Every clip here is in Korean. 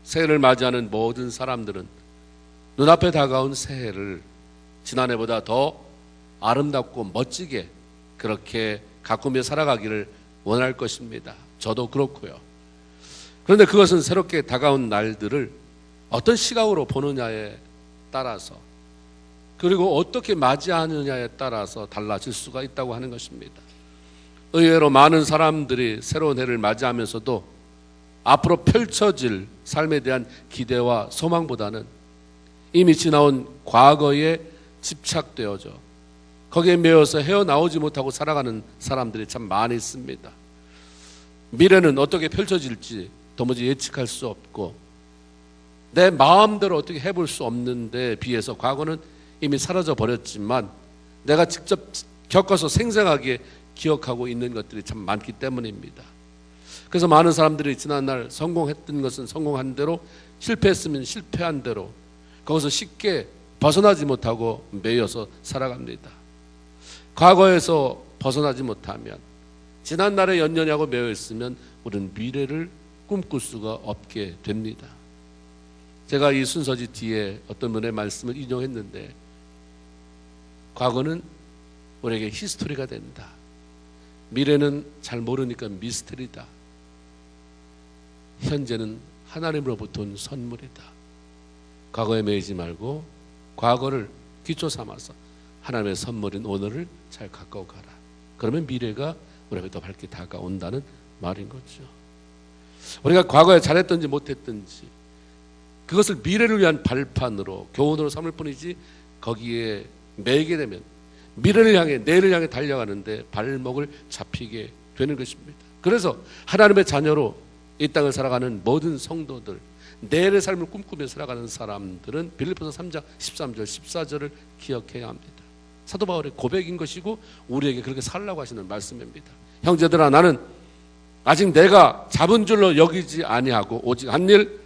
새해를 맞이하는 모든 사람들은 눈앞에 다가온 새해를 지난해보다 더 아름답고 멋지게 그렇게 가꾸며 살아가기를 원할 것입니다. 저도 그렇고요. 그런데 그것은 새롭게 다가온 날들을 어떤 시각으로 보느냐에 따라서, 그리고 어떻게 맞이하느냐에 따라서 달라질 수가 있다고 하는 것입니다. 의외로 많은 사람들이 새로운 해를 맞이하면서도 앞으로 펼쳐질 삶에 대한 기대와 소망보다는 이미 지나온 과거에 집착되어져 거기에 매여서 헤어나오지 못하고 살아가는 사람들이 참 많이 있습니다. 미래는 어떻게 펼쳐질지 도무지 예측할 수 없고 내 마음대로 어떻게 해볼 수 없는데 비해서 과거는 이미 사라져 버렸지만 내가 직접 겪어서 생생하게 기억하고 있는 것들이 참 많기 때문입니다. 그래서 많은 사람들이 지난날 성공했던 것은 성공한 대로, 실패했으면 실패한 대로 거기서 쉽게 벗어나지 못하고 매여서 살아갑니다. 과거에서 벗어나지 못하면, 지난날에 연연하고 매여 있으면 우리는 미래를 꿈꿀 수가 없게 됩니다. 제가 이 순서지 뒤에 어떤 분의 말씀을 인용했는데, 과거는 우리에게 히스토리가 된다. 미래는 잘 모르니까 미스터리다. 현재는 하나님으로부터 온 선물이다. 과거에 매이지 말고 과거를 기초 삼아서 하나님의 선물인 오늘을 잘 가까워 가라. 그러면 미래가 우리에게 더 밝게 다가온다는 말인 거죠. 우리가 과거에 잘했든지 못했든지 그것을 미래를 위한 발판으로, 교훈으로 삼을 뿐이지 거기에 매이게 되면 미래를 향해, 내일을 향해 달려가는데 발목을 잡히게 되는 것입니다. 그래서 하나님의 자녀로 이 땅을 살아가는 모든 성도들, 내일의 삶을 꿈꾸며 살아가는 사람들은 빌립보서 3장 13절 14절을 기억해야 합니다. 사도 바울의 고백인 것이고 우리에게 그렇게 살라고 하시는 말씀입니다. 형제들아, 나는 아직 내가 잡은 줄로 여기지 아니하고 오직 한 일,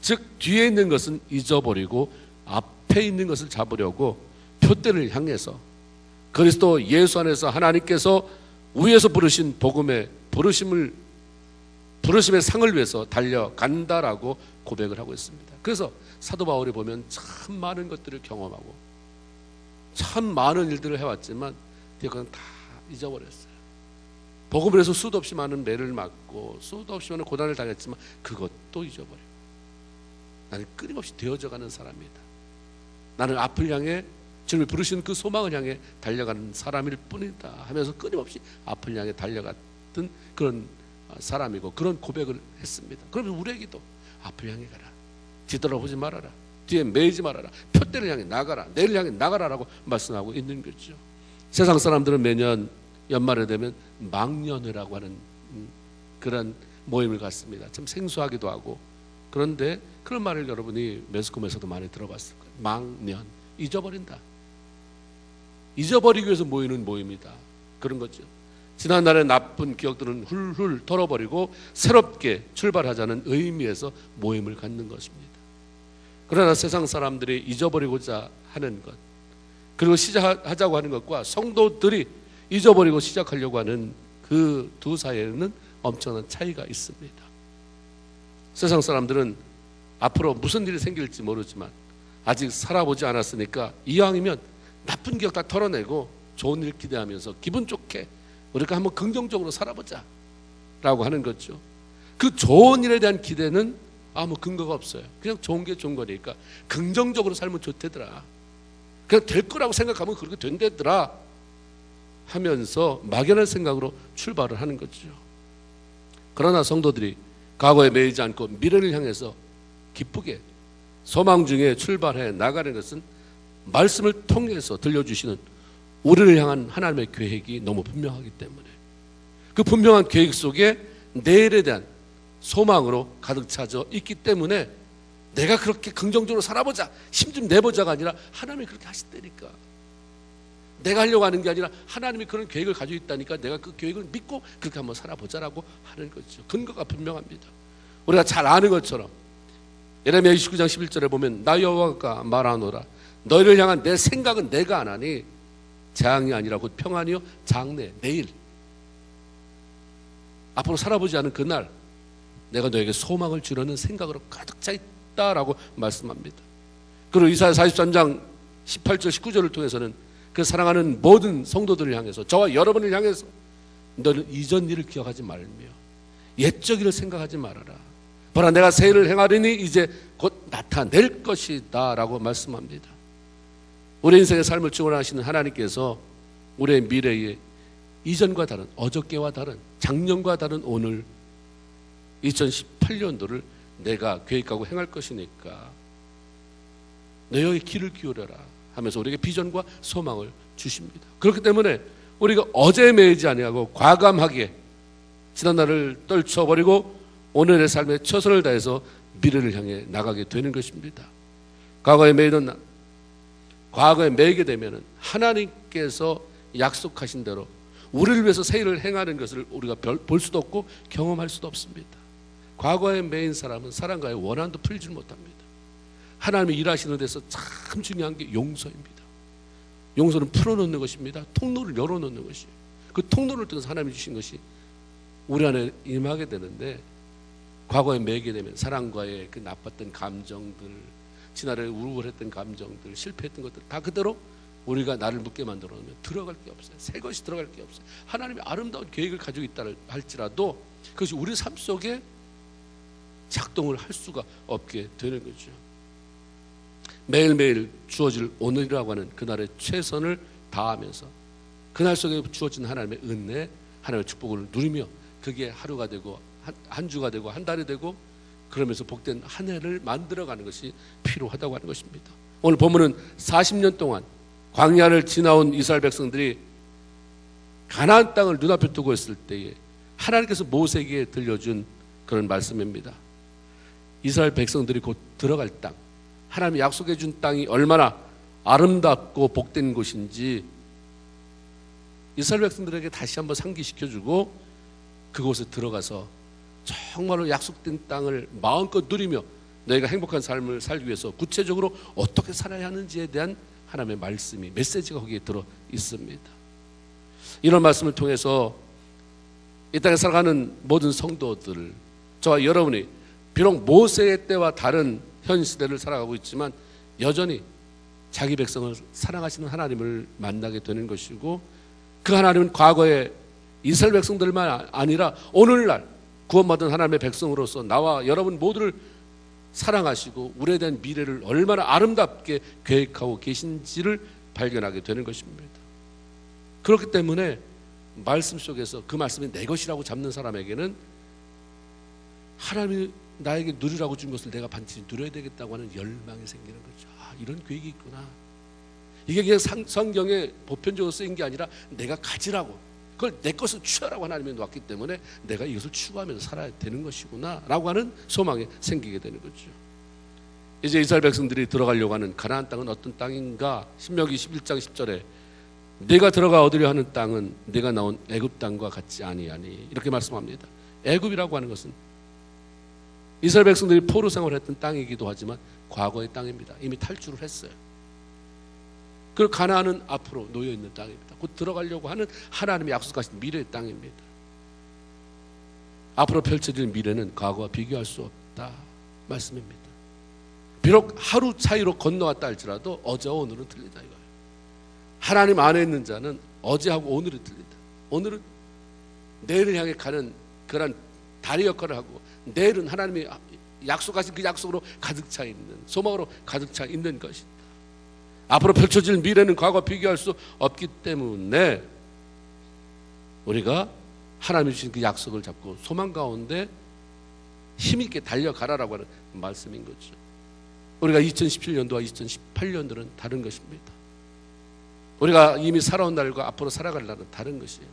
즉 뒤에 있는 것은 잊어버리고 앞에 있는 것을 잡으려고 표대를 향해서 그리스도 예수 안에서 하나님께서 위에서 부르신 복음의 부르심의 상을 위해서 달려간다라고 고백을 하고 있습니다. 그래서 사도 바울이 보면 참 많은 것들을 경험하고 참 많은 일들을 해왔지만 그건 다 잊어버렸어요. 복음을 해서 수도 없이 많은 매를 맞고 수도 없이 많은 고난을 당했지만 그것도 잊어버리고, 나는 끊임없이 되어져가는 사람이다. 나는 앞을 향해 주님이 부르신 그 소망을 향해 달려가는 사람일 뿐이다 하면서 끊임없이 앞을 향해 달려갔던 그런 사람이고 그런 고백을 했습니다. 그러면 우리에게도 앞을 향해 가라, 뒤돌아보지 말아라, 뒤에 매이지 말아라, 표대를 향해 나가라, 내일을 향해 나가라라고 말씀하고 있는 거죠. 세상 사람들은 매년 연말에 되면 망년회라고 하는 그런 모임을 갖습니다. 참 생소하기도 하고, 그런데 그런 말을 여러분이 매스컴에서도 많이 들어봤을 거예요. 망년, 잊어버린다. 잊어버리기 위해서 모이는 모임이다. 그런 거죠. 지난날의 나쁜 기억들은 훌훌 털어버리고 새롭게 출발하자는 의미에서 모임을 갖는 것입니다. 그러나 세상 사람들이 잊어버리고자 하는 것, 그리고 시작하자고 하는 것과 성도들이 잊어버리고 시작하려고 하는 그 두 사이에는 엄청난 차이가 있습니다. 세상 사람들은 앞으로 무슨 일이 생길지 모르지만 아직 살아보지 않았으니까 이왕이면 나쁜 기억 다 털어내고 좋은 일 기대하면서 기분 좋게 우리가 한번 긍정적으로 살아보자 라고 하는 거죠. 그 좋은 일에 대한 기대는 아무 근거가 없어요. 그냥 좋은 게 좋은 거니까 긍정적으로 살면 좋대더라, 그냥 될 거라고 생각하면 그렇게 된대더라 하면서 막연한 생각으로 출발을 하는 거죠. 그러나 성도들이 과거에 매이지 않고 미래를 향해서 기쁘게 소망 중에 출발해 나가는 것은 말씀을 통해서 들려주시는 우리를 향한 하나님의 계획이 너무 분명하기 때문에, 그 분명한 계획 속에 내일에 대한 소망으로 가득 차져 있기 때문에 내가 그렇게 긍정적으로 살아보자, 힘 좀 내보자가 아니라 하나님이 그렇게 하신다니까, 내가 하려고 하는 게 아니라 하나님이 그런 계획을 가지고 있다니까 내가 그 계획을 믿고 그렇게 한번 살아보자라고 하는 거죠. 근거가 분명합니다. 우리가 잘 아는 것처럼 예레미야 29장 11절에 보면 나 여호와가 말하노라, 너희를 향한 내 생각은 내가 안 하니 재앙이 아니라 곧 평안이요 장래, 내일, 앞으로 살아보지 않은 그날, 내가 너에게 소망을 주려는 생각으로 가득 차 있다라고 말씀합니다. 그리고 이사야 43장 18절 19절을 통해서는 그 사랑하는 모든 성도들을 향해서, 저와 여러분을 향해서 너는 이전 일을 기억하지 말며 옛적 일을 생각하지 말아라. 보라, 내가 새 일을 행하리니 이제 곧 나타낼 것이다 라고 말씀합니다. 우리 인생의 삶을 주관하시는 하나님께서 우리의 미래에 이전과 다른, 어저께와 다른, 작년과 다른 오늘 2018년도를 내가 계획하고 행할 것이니까 너의 길을 기울여라 하면서 우리에게 비전과 소망을 주십니다. 그렇기 때문에 우리가 어제에 매이지 아니하고 과감하게 지난 날을 떨쳐버리고 오늘의 삶에 최선을 다해서 미래를 향해 나가게 되는 것입니다. 과거에 매이게 되면 하나님께서 약속하신 대로 우리를 위해서 새 일을 행하는 것을 우리가 볼 수도 없고 경험할 수도 없습니다. 과거에 매인 사람은 사랑과의 원한도 풀지 못합니다. 하나님이 일하시는 데서 참 중요한 게 용서입니다. 용서는 풀어놓는 것입니다. 통로를 열어놓는 것이에요. 그 통로를 통해서 하나님이 주신 것이 우리 안에 임하게 되는데, 과거에 매게 되면 사랑과의 그 나빴던 감정들, 지난해 우울했던 감정들, 실패했던 것들 다 그대로 우리가 나를 묻게 만들어 놓으면 들어갈 게 없어요. 새 것이 들어갈 게 없어요. 하나님이 아름다운 계획을 가지고 있다 할지라도 그것이 우리 삶 속에 작동을 할 수가 없게 되는 거죠. 매일매일 주어질 오늘이라고 하는 그날의 최선을 다하면서 그날 속에 주어진 하나님의 은혜, 하나님의 축복을 누리며 그게 하루가 되고 한 주가 되고 한 달이 되고 그러면서 복된 한 해를 만들어가는 것이 필요하다고 하는 것입니다. 오늘 본문은 40년 동안 광야를 지나온 이스라엘 백성들이 가나안 땅을 눈앞에 두고 있을 때에 하나님께서 모세에게 들려준 그런 말씀입니다. 이스라엘 백성들이 곧 들어갈 땅, 하나님이 약속해 준 땅이 얼마나 아름답고 복된 곳인지 이스라엘 백성들에게 다시 한번 상기시켜주고 그곳에 들어가서 정말로 약속된 땅을 마음껏 누리며 너희가 행복한 삶을 살기 위해서 구체적으로 어떻게 살아야 하는지에 대한 하나님의 말씀이, 메시지가 거기에 들어 있습니다. 이런 말씀을 통해서 이 땅에 살아가는 모든 성도들, 저와 여러분이 비록 모세의 때와 다른 현 시대를 살아가고 있지만 여전히 자기 백성을 사랑하시는 하나님을 만나게 되는 것이고, 그 하나님은 과거에 이스라엘 백성들만 아니라 오늘날 구원받은 하나님의 백성으로서 나와 여러분 모두를 사랑하시고 우리에 대한 미래를 얼마나 아름답게 계획하고 계신지를 발견하게 되는 것입니다. 그렇기 때문에 말씀 속에서 그 말씀이 내 것이라고 잡는 사람에게는 하나님이 나에게 누리라고 준 것을 내가 반드시 누려야 되겠다고 하는 열망이 생기는 거죠. 아, 이런 계획이 있구나. 이게 그냥 성경에 보편적으로 쓰인 게 아니라 내가 가지라고, 그걸 내 것을 취하라고 하나님이 놓았기 때문에 내가 이것을 추구하면서 살아야 되는 것이구나 라고 하는 소망이 생기게 되는 거죠. 이제 이스라엘 백성들이 들어가려고 하는 가나안 땅은 어떤 땅인가? 신명기 11장 10절에 네가 들어가 얻으려 하는 땅은 네가 나온 애굽 땅과 같지 아니하니, 이렇게 말씀합니다. 애굽이라고 하는 것은 이스라엘 백성들이 포로 생활했던 땅이기도 하지만 과거의 땅입니다. 이미 탈출을 했어요. 그리고 가나안은 앞으로 놓여있는 땅입니다. 곧 들어가려고 하는 하나님이 약속하신 미래의 땅입니다. 앞으로 펼쳐질 미래는 과거와 비교할 수 없다 말씀입니다. 비록 하루 차이로 건너왔다 할지라도 어제와 오늘은 틀리다 이거예요. 하나님 안에 있는 자는 어제하고 오늘이 틀리다. 오늘은 내일을 향해 가는 그런 다리 역할을 하고, 내일은 하나님이 약속하신 그 약속으로 가득 차 있는, 소망으로 가득 차 있는 것이다. 앞으로 펼쳐질 미래는 과거와 비교할 수 없기 때문에 우리가 하나님이 주신 그 약속을 잡고 소망 가운데 힘있게 달려가라라고 하는 말씀인 거죠. 우리가 2017년도와 2018년도는 다른 것입니다. 우리가 이미 살아온 날과 앞으로 살아갈 날은 다른 것이에요.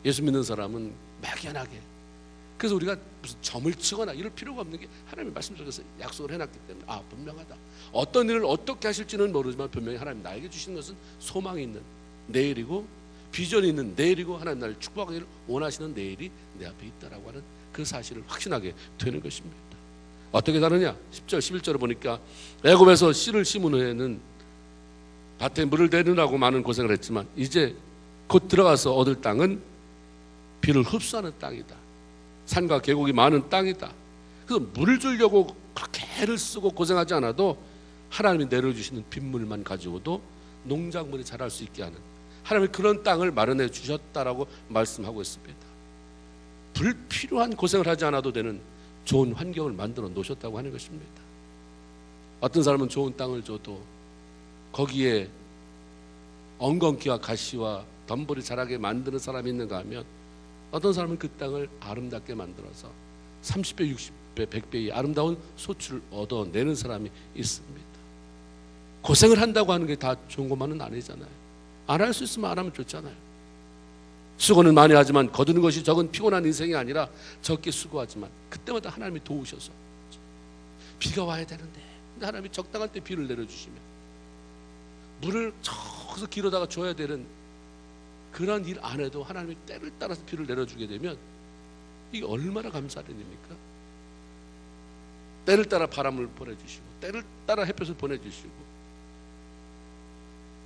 예수 믿는 사람은 막연하게, 그래서 우리가 무슨 점을 치거나 이럴 필요가 없는 게 하나님의 말씀 속에서 약속을 해놨기 때문에 아, 분명하다. 어떤 일을 어떻게 하실지는 모르지만 분명히 하나님 나에게 주신 것은 소망이 있는 내일이고 비전이 있는 내일이고 하나님 나를 축복하기를 원하시는 내일이 내 앞에 있다라고 하는 그 사실을 확신하게 되는 것입니다. 어떻게 다르냐? 10절 11절을 보니까 애굽에서 씨를 심은 후에는 밭에 물을 대느라고 많은 고생을 했지만 이제 곧 들어가서 얻을 땅은 비를 흡수하는 땅이다. 산과 계곡이 많은 땅이다. 그래서 물을 주려고 그렇게 애를 쓰고 고생하지 않아도 하나님이 내려주시는 빗물만 가지고도 농작물이 자랄 수 있게 하는, 하나님이 그런 땅을 마련해 주셨다라고 말씀하고 있습니다. 불필요한 고생을 하지 않아도 되는 좋은 환경을 만들어 놓으셨다고 하는 것입니다. 어떤 사람은 좋은 땅을 줘도 거기에 엉겅퀴와 가시와 덤불이 자라게 만드는 사람이 있는가 하면, 어떤 사람은 그 땅을 아름답게 만들어서 30배, 60배, 100배의 아름다운 소출을 얻어내는 사람이 있습니다. 고생을 한다고 하는 게 다 좋은 것만은 아니잖아요. 안 할 수 있으면 안 하면 좋잖아요. 수고는 많이 하지만 거두는 것이 적은 피곤한 인생이 아니라 적게 수고하지만 그때마다 하나님이 도우셔서, 비가 와야 되는데 하나님이 적당할 때 비를 내려주시면, 물을 저기서 길어다가 줘야 되는 그런 일 안 해도 하나님이 때를 따라서 비를 내려주게 되면 이게 얼마나 감사한 일입니까? 때를 따라 바람을 보내주시고 때를 따라 햇볕을 보내주시고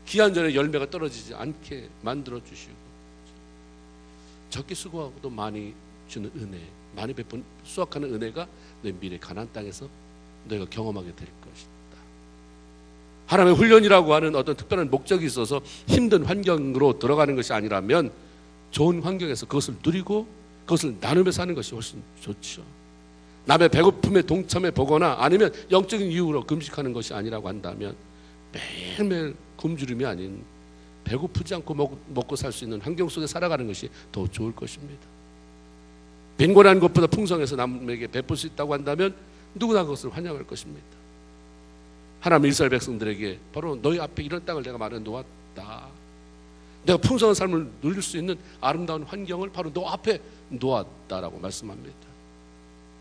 기한 전에 열매가 떨어지지 않게 만들어주시고, 적게 수고하고도 많이 주는 은혜, 많이 베푼 수확하는 은혜가 내 미래 가나안 땅에서 너희가 경험하게 될 것이다. 하나님의 훈련이라고 하는 어떤 특별한 목적이 있어서 힘든 환경으로 들어가는 것이 아니라면 좋은 환경에서 그것을 누리고 그것을 나누며 사는 것이 훨씬 좋죠. 남의 배고픔에 동참해 보거나 아니면 영적인 이유로 금식하는 것이 아니라고 한다면 매일매일 굶주림이 아닌 배고프지 않고 먹고 살 수 있는 환경 속에 살아가는 것이 더 좋을 것입니다. 빈곤한 것보다 풍성해서 남에게 베풀 수 있다고 한다면 누구나 그것을 환영할 것입니다. 하나님 이스라엘 백성들에게 바로 너희 앞에 이런 땅을 내가 마련해 놓았다. 내가 풍성한 삶을 누릴 수 있는 아름다운 환경을 바로 너 앞에 놓았다라고 말씀합니다.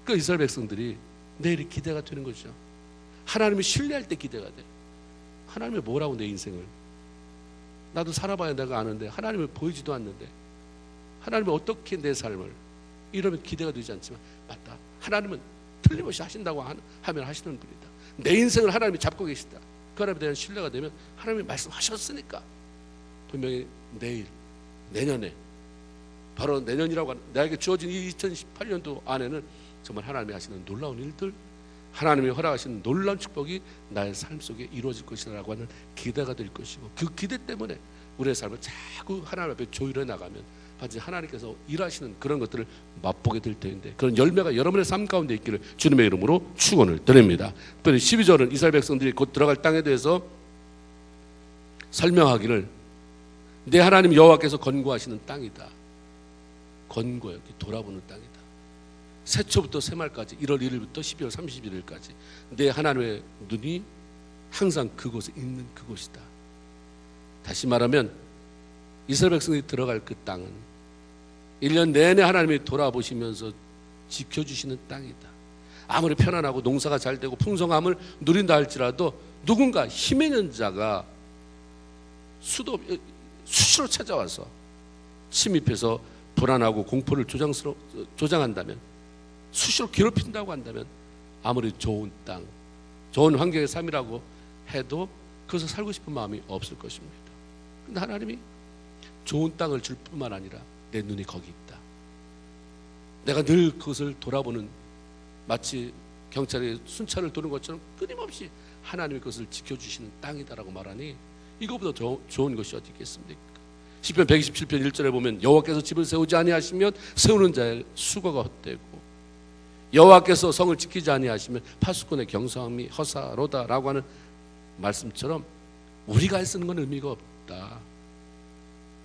그 이스라엘 백성들이 내일이 기대가 되는 거죠. 하나님을 신뢰할 때 기대가 돼. 하나님이 뭐라고 내 인생을, 나도 살아봐야 내가 아는데 하나님을 보이지도 않는데 하나님이 어떻게 내 삶을, 이러면 기대가 되지 않지만 맞다, 하나님은 틀림없이 하신다고 하면 하시는 분이다. 내 인생을 하나님이 잡고 계시다. 그 하나님에 대한 신뢰가 되면 하나님이 말씀하셨으니까 분명히 내일, 내년에, 바로 내년이라고 하는 나에게 주어진 이 2018년도 안에는 정말 하나님이 하시는 놀라운 일들, 하나님이 허락하시는 놀라운 축복이 나의 삶 속에 이루어질 것이라고 하는 기대가 될 것이고, 그 기대 때문에 우리의 삶을 자꾸 하나님 앞에 조율해 나가면 반드시 하나님께서 일하시는 그런 것들을 맛보게 될 텐데, 그런 열매가 여러분의 삶 가운데 있기를 주님의 이름으로 축원을 드립니다. 특별히 12절은 이스라엘 백성들이 곧 들어갈 땅에 대해서 설명하기를 내 하나님 여호와께서 권고하시는 땅이다. 권고요, 돌아보는 땅이다. 새초부터 새말까지 1월 1일부터 12월 31일까지 내 하나님의 눈이 항상 그곳에 있는 그곳이다. 다시 말하면 이스라엘 백성이 들어갈 그 땅은 1년 내내 하나님이 돌아보시면서 지켜주시는 땅이다. 아무리 편안하고 농사가 잘 되고 풍성함을 누린다 할지라도 누군가 힘의 있는 자가 수시로 찾아와서 침입해서 불안하고 공포를 조장한다면, 수시로 괴롭힌다고 한다면 아무리 좋은 땅, 좋은 환경의 삶이라고 해도 그것을 살고 싶은 마음이 없을 것입니다. 그런데 하나님이 좋은 땅을 줄 뿐만 아니라 내 눈이 거기 있다. 내가 늘 그것을 돌아보는, 마치 경찰이 순찰을 도는 것처럼 끊임없이 하나님이 그것을 지켜주시는 땅이다라고 말하니 이거보다 좋은 것이 어디 있겠습니까? 시편 127편 1절에 보면 여호와께서 집을 세우지 아니하시면 세우는 자의 수고가 헛되고 여호와께서 성을 지키지 아니하시면 파수꾼의 경성함이 허사로다라고 하는 말씀처럼 우리가 애쓰는 건 의미가 없다.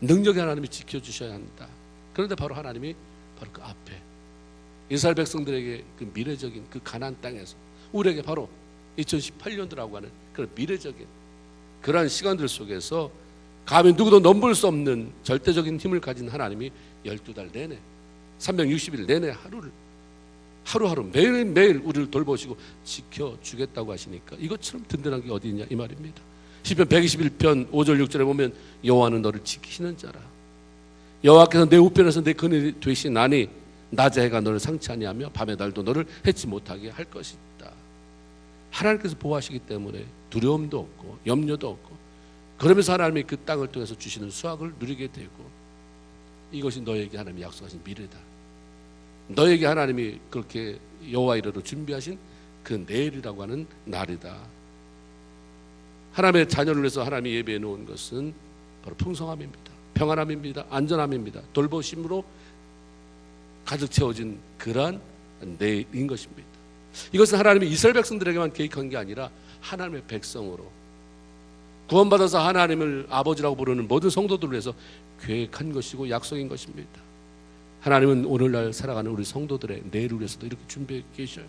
능력의 하나님이 지켜주셔야 한다. 그런데 바로 하나님이 바로 그 앞에 이스라엘 백성들에게 그 미래적인 그 가나안 땅에서 우리에게 바로 2018년도라고 하는 그런 미래적인 그러한 시간들 속에서 감히 누구도 넘볼 수 없는 절대적인 힘을 가진 하나님이 12달 내내 360일 내내 하루하루 매일매일 우리를 돌보시고 지켜주겠다고 하시니까 이것처럼 든든한 게 어디 있냐 이 말입니다. 시편 121편 5절 6절에 보면 여호와는 너를 지키시는 자라. 여호와께서 내 우편에서 내 근이 되시나니 낮에 해가 너를 상치 아니하며 밤의 달도 너를 해치 못하게 할 것이다. 하나님께서 보호하시기 때문에 두려움도 없고 염려도 없고, 그러면서 하나님이 그 땅을 통해서 주시는 수확을 누리게 되고, 이것이 너에게 하나님이 약속하신 미래다. 너에게 하나님이 그렇게 여호와 이르러 준비하신 그 내일이라고 하는 날이다. 하나님의 자녀를 위해서 하나님이 예배해 놓은 것은 바로 풍성함입니다. 평안함입니다. 안전함입니다. 돌보심으로 가득 채워진 그러한 내일인 것입니다. 이것은 하나님이 이스라엘 백성들에게만 계획한 게 아니라 하나님의 백성으로 구원받아서 하나님을 아버지라고 부르는 모든 성도들을 위해서 계획한 것이고 약속인 것입니다. 하나님은 오늘날 살아가는 우리 성도들의 내일을 위해서도 이렇게 준비해 계셔요.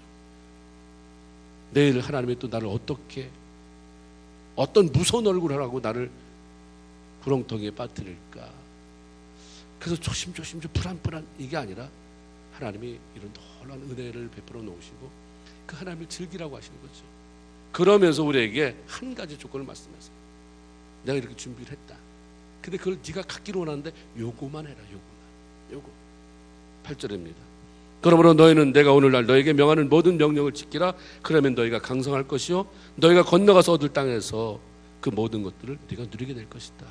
내일 하나님이 또 나를 어떻게, 어떤 무서운 얼굴을 하고 나를 구렁텅이에 빠뜨릴까. 그래서 조심조심 불안불안 이게 아니라 하나님이 이런 놀라운 은혜를 베풀어 놓으시고 그 하나님을 즐기라고 하시는 거죠. 그러면서 우리에게 한 가지 조건을 말씀하세요. 내가 이렇게 준비를 했다. 근데 그걸 네가 갖기로 원하는데 요거만 해라. 요거 8절입니다. 그러므로 너희는 내가 오늘날 너에게 명하는 모든 명령을 지키라. 그러면 너희가 강성할 것이요 너희가 건너가서 얻을 땅에서 그 모든 것들을 네가 누리게 될 것이다.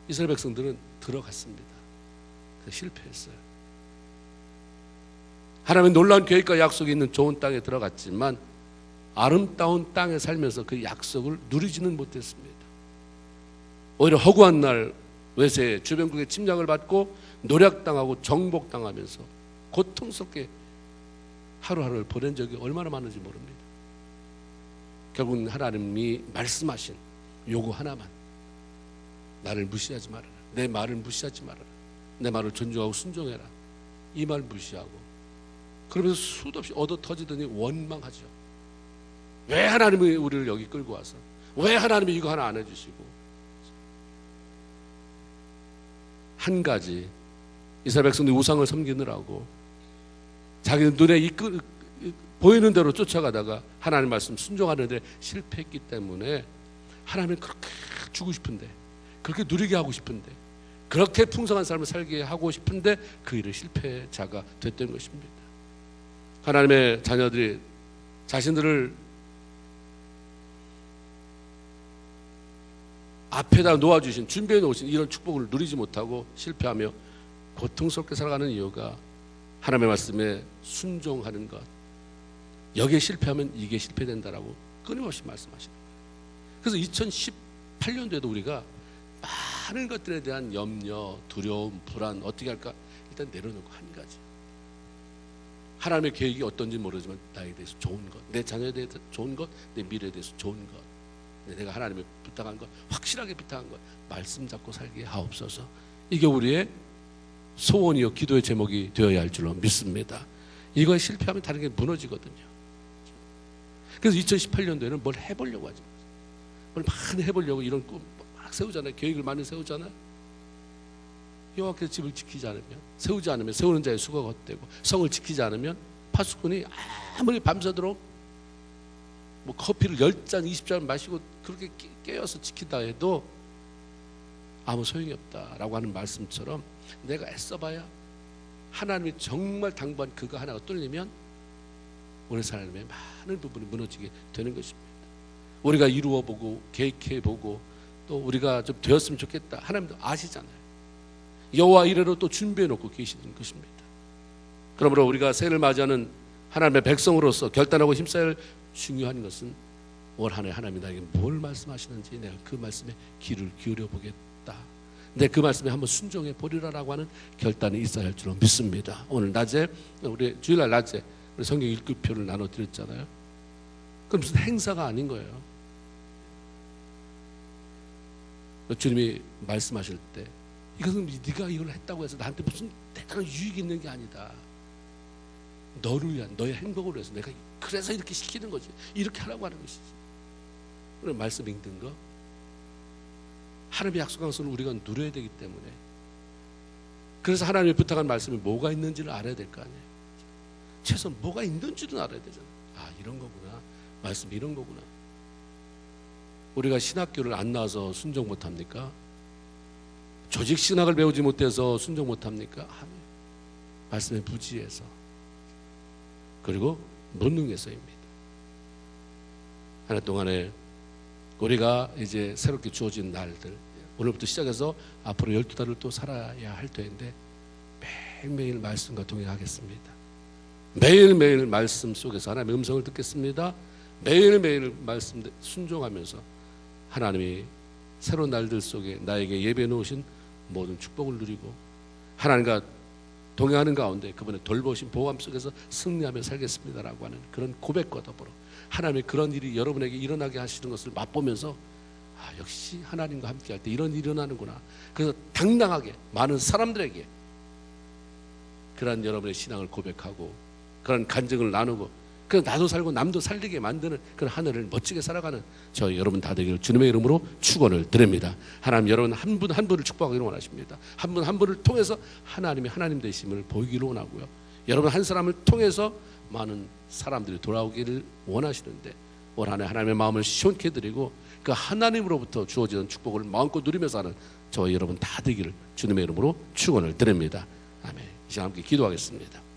이스라엘 백성들은 들어갔습니다. 실패했어요. 하나님의 놀라운 계획과 약속이 있는 좋은 땅에 들어갔지만 아름다운 땅에 살면서 그 약속을 누리지는 못했습니다. 오히려 허구한 날 외세 주변국의 침략을 받고 노략당하고 정복당하면서 고통스럽게 하루하루를 보낸 적이 얼마나 많은지 모릅니다. 결국은 하나님이 말씀하신 요거 하나만, 나를 무시하지 말아라, 내 말을 무시하지 말아라, 내 말을 존중하고 순종해라, 이 말 무시하고 그러면서 수도 없이 얻어 터지더니 원망하죠. 왜 하나님이 우리를 여기 끌고 와서, 왜 하나님이 이거 하나 안 해주시고. 한 가지, 이스라엘 백성들이 우상을 섬기느라고 자기 눈에 보이는 대로 쫓아가다가 하나님 말씀 순종하는데 실패했기 때문에 하나님은 그렇게 주고 싶은데, 그렇게 누리게 하고 싶은데, 그렇게 풍성한 삶을 살게 하고 싶은데 그 일을 실패자가 됐던 것입니다. 하나님의 자녀들이 자신들을 앞에다 놓아주신, 준비해 놓으신 이런 축복을 누리지 못하고 실패하며 고통스럽게 살아가는 이유가 하나님의 말씀에 순종하는 것, 여기에 실패하면 이게 실패된다라고 끊임없이 말씀하시는 거예요. 그래서 2018년도에도 우리가 많은 것들에 대한 염려, 두려움, 불안, 어떻게 할까 일단 내려놓고 한 가지, 하나님의 계획이 어떤지 모르지만 나에 대해서 좋은 것, 내 자녀에 대해서 좋은 것, 내 미래에 대해서 좋은 것, 내가 하나님의 부탁한 것, 확실하게 부탁한 것 말씀 잡고 살게 하옵소서. 이게 우리의 소원이요 기도의 제목이 되어야 할 줄로 믿습니다. 이거에 실패하면 다른 게 무너지거든요. 그래서 2018년도에는 뭘 해보려고 하지 마세요. 뭘 많이 해보려고 이런 꿈 막 세우잖아요. 계획을 많이 세우잖아요. 여호와께서 집을 지키지 않으면, 세우지 않으면 세우는 자의 수고가 헛되고, 성을 지키지 않으면 파수꾼이 아무리 밤새도록 뭐 커피를 10잔 20잔 마시고 그렇게 깨어서 지킨다 해도 아무 소용이 없다라고 하는 말씀처럼 내가 애써봐야 하나님이 정말 당부한 그거 하나가 뚫리면 우리 삶의 많은 부분이 무너지게 되는 것입니다. 우리가 이루어보고 계획해보고 또 우리가 좀 되었으면 좋겠다, 하나님도 아시잖아요. 여호와 이래로 또 준비해놓고 계시는 것입니다. 그러므로 우리가 새해를 맞이하는 하나님의 백성으로서 결단하고 힘써야 할 중요한 것은 올 한 해 하나님이 나에게 뭘 말씀하시는지 내가 그 말씀에 귀를 기울여 보겠다, 내 그 말씀에 한번 순종해 보리라라고 하는 결단이 있어야 할 줄로 믿습니다. 오늘 낮에, 우리 주일날 낮에 우리 성경 읽기표를 나눠드렸잖아요. 그럼 무슨 행사가 아닌 거예요. 주님이 말씀하실 때 이것은 네가 이걸 했다고 해서 나한테 무슨 대단한 유익이 있는 게 아니다, 너를 위한, 너의 행복을 위해서 내가 그래서 이렇게 시키는 거지, 이렇게 하라고 하는 것이지. 오늘 말씀 읽는 거, 하나님의 약속한 것을 우리가 누려야 되기 때문에, 그래서 하나님이 부탁한 말씀이 뭐가 있는지를 알아야 될 거 아니에요. 최소한 뭐가 있는지도 알아야 되잖아. 아, 이런 거구나, 말씀이 이런 거구나. 우리가 신학교를 안 나와서 순종 못합니까? 조직 신학을 배우지 못해서 순종 못합니까? 아니에요. 말씀에 부지해서, 그리고 무능해서입니다. 한 해 동안에 우리가 이제 새롭게 주어진 날들, 오늘부터 시작해서 앞으로 12달을 또 살아야 할 때인데 매일매일 말씀과 동행하겠습니다. 매일매일 말씀 속에서 하나님의 음성을 듣겠습니다. 매일매일 말씀 순종하면서 하나님이 새로운 날들 속에 나에게 예배해 놓으신 모든 축복을 누리고 하나님과 동행하는 가운데 그분의 돌보신 보호함 속에서 승리하며 살겠습니다라고 하는 그런 고백과 더불어 하나님의 그런 일이 여러분에게 일어나게 하시는 것을 맛보면서 역시 하나님과 함께 할 때 이런 일이 일어나는구나. 그래서 당당하게 많은 사람들에게 그런 여러분의 신앙을 고백하고 그런 간증을 나누고 그래서 나도 살고 남도 살리게 만드는 그런 하늘을 멋지게 살아가는 저 여러분 다 되기를 주님의 이름으로 축원을 드립니다. 하나님 여러분 한 분 한 분을 축복하기를 원하십니다. 한 분 한 분을 통해서 하나님의 하나님 되심을 보이기를 원하고요. 여러분 한 사람을 통해서 많은 사람들이 돌아오기를 원하시는데 올 한 해 하나님의 마음을 시원케 드리고 그 하나님으로부터 주어지는 축복을 마음껏 누리면서 하는 저희 여러분 다 되기를 주님의 이름으로 축원을 드립니다. 아멘. 이 시간 함께 기도하겠습니다.